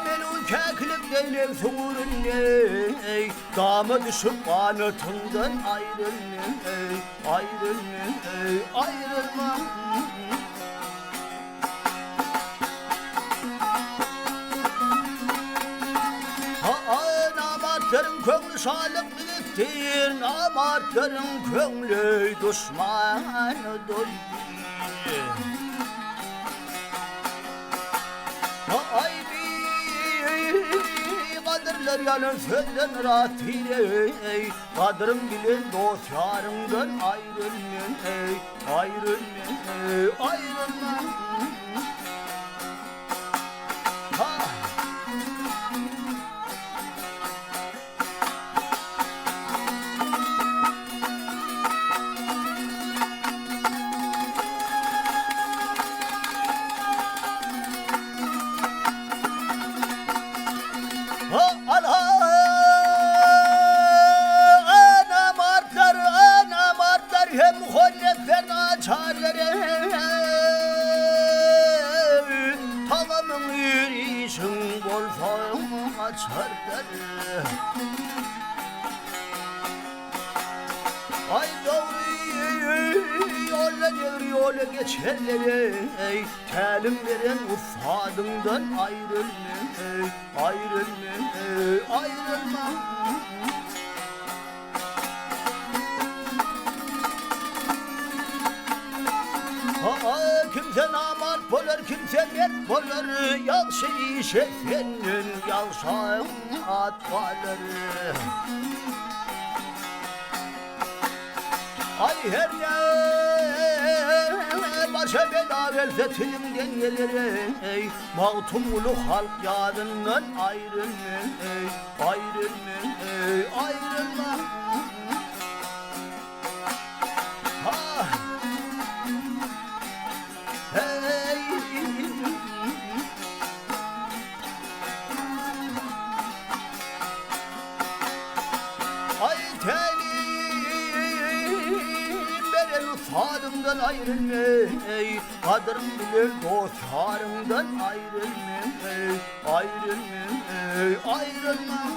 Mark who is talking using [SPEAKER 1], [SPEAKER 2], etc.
[SPEAKER 1] Melu keklik değilim sorun ey, dama düşüp kanatından ayrılmam ey, ayrılmam ey, ayrılmam. Namatların köngülü sağlık biriktir, namatların köngülü düşmanı doydur. Ay bir kadırlar yanın senden rahat ey, kadırım bilen dost yarından ayrılmam ey, ayrılmam ey, ayrılmam. Anam artlar hem holle açarlar tamamın yürüyüşün bol fayım açarlar. Ay doğru yola geçerler ey, telimlerin ufadından ayrılmam ey, ayrılmam ey, ayrılmam. Kimse namart bolar, kimse mert bolar, yalşı işe senin yalşan atvaları. Ay her ne başa bela verse tilimden gelir ey, mağtumulu halk yadından ayrılmam ey, ayrılmam ey, ayrılmam. Sadımdan ayrılmam ey, kadırım bilir dostlarımdan ayrılmam ey, ayrılmam ey, ayrılmam.